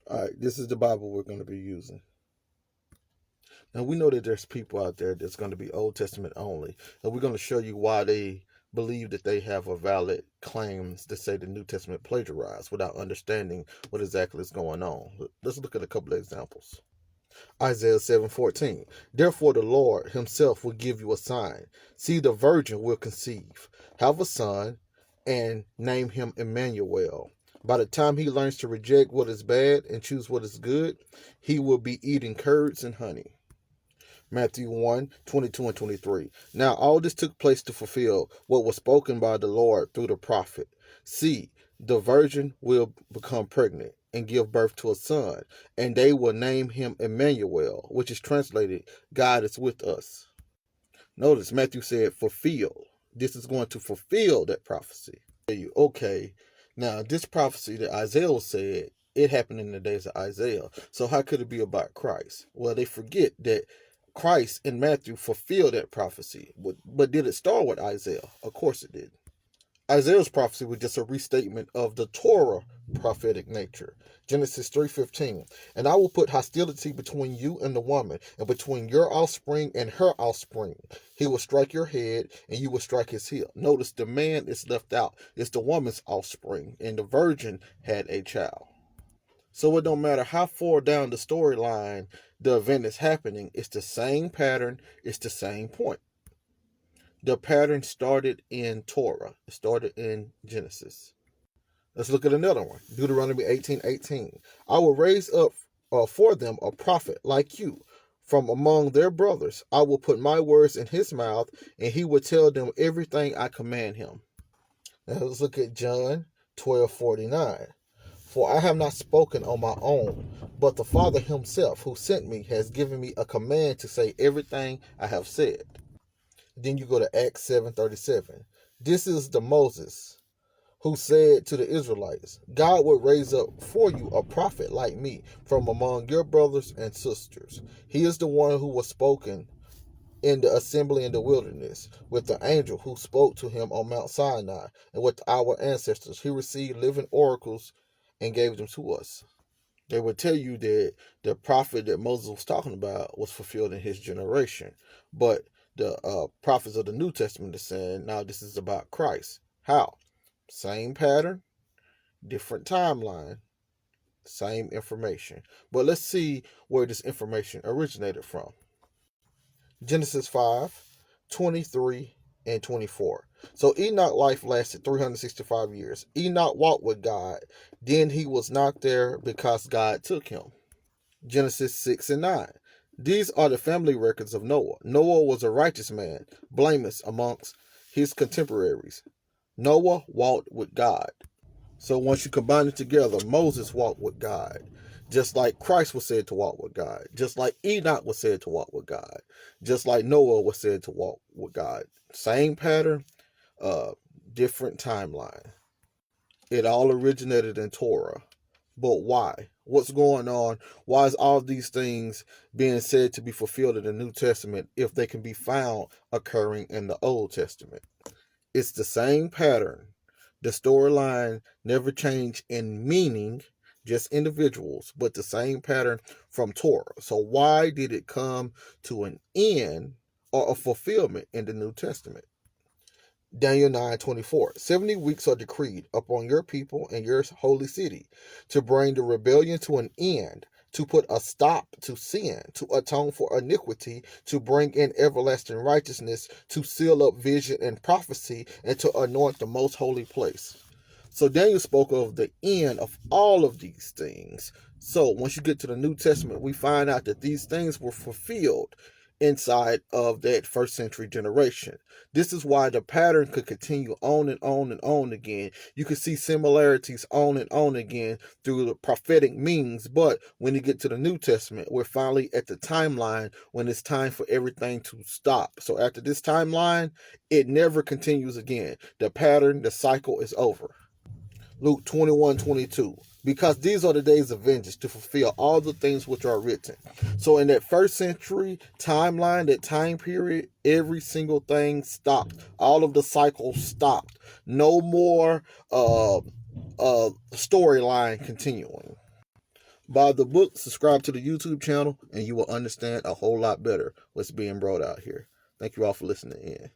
All right, this is the Bible we're going to be using. Now, we know that there's people out there that's going to be Old Testament only, and we're going to show you why they believe that they have a valid claims to say the New Testament plagiarized without understanding what exactly is going on. Let's look at a couple of examples. Isaiah 7:14. Therefore the Lord himself will give you a sign. See, the virgin will conceive, have a son, and name him Emmanuel. By the time he learns to reject what is bad and choose what is good, he will be eating curds and honey. Matthew 1:22 and 23. Now all this took place to fulfill what was spoken by the Lord through the prophet. See, the virgin will become pregnant and give birth to a son, and they will name him Emmanuel, which is translated, God is with us. Notice Matthew said fulfill. This is going to fulfill that prophecy. Okay, now this prophecy that Isaiah said, it happened in the days of Isaiah. So how could it be about Christ? Well, they forget that Christ in Matthew fulfilled that prophecy. But did it start with Isaiah? Of course it did. Isaiah's prophecy was just a restatement of the Torah prophetic nature. Genesis 3:15. And I will put hostility between you and the woman, and between your offspring and her offspring. He will strike your head, and you will strike his heel. Notice the man is left out. It's the woman's offspring, and the virgin had a child. So it don't matter how far down the storyline the event is happening, it's the same pattern, it's the same point. The pattern started in Torah. It started in Genesis. Let's look at another one. Deuteronomy 18:18. I will raise up for them a prophet like you from among their brothers. I will put my words in his mouth, and he will tell them everything I command him. Now let's look at John 12:49. For I have not spoken on my own, but the Father himself who sent me has given me a command to say everything I have said. Then you go to Acts 7:37. This is the Moses who said to the Israelites, God will raise up for you a prophet like me from among your brothers and sisters. He is the one who was spoken in the assembly in the wilderness with the angel who spoke to him on Mount Sinai, and with our ancestors. He received living oracles and gave them to us. They would tell you that the prophet that Moses was talking about was fulfilled in his generation. But the prophets of the New Testament are saying, now this is about Christ. How? Same pattern, different timeline, same information. But let's see where this information originated from. Genesis 5:23 and 24. So Enoch's life lasted 365 years. Enoch walked with God. Then he was not there because God took him. Genesis 6 and 9. These are the family records of Noah. Noah was a righteous man, blameless amongst his contemporaries. Noah walked with God. So once you combine it together, Moses walked with God. Just like Christ was said to walk with God. Just like Enoch was said to walk with God. Just like Noah was said to walk with God. Same pattern, uh, different timeline. It all originated in Torah. But why? What's going on? Why is all these things being said to be fulfilled in the New Testament if they can be found occurring in the Old Testament? It's the same pattern. The storyline never changed in meaning, just individuals, but the same pattern from Torah. So why did it come to an end or a fulfillment in the New Testament? Daniel 9:24. 70 weeks are decreed upon your people and your holy city to bring the rebellion to an end, to put a stop to sin, to atone for iniquity, to bring in everlasting righteousness, to seal up vision and prophecy, and to anoint the most holy place. So Daniel spoke of the end of all of these things. So once you get to the New Testament, we find out that these things were fulfilled inside of that first century generation. This is why the pattern could continue on and on and on again. You could see similarities on and on again through the prophetic means, but when you get to the New Testament, we're finally at the timeline when it's time for everything to stop. So after this timeline, it never continues again. The pattern, the cycle is over. Luke 21:22. Because these are the days of vengeance to fulfill all the things which are written. So in that first century timeline, that time period, every single thing stopped. All of the cycles stopped. No more storyline continuing. Buy the book, subscribe to the YouTube channel, and you will understand a whole lot better what's being brought out here. Thank you all for listening in.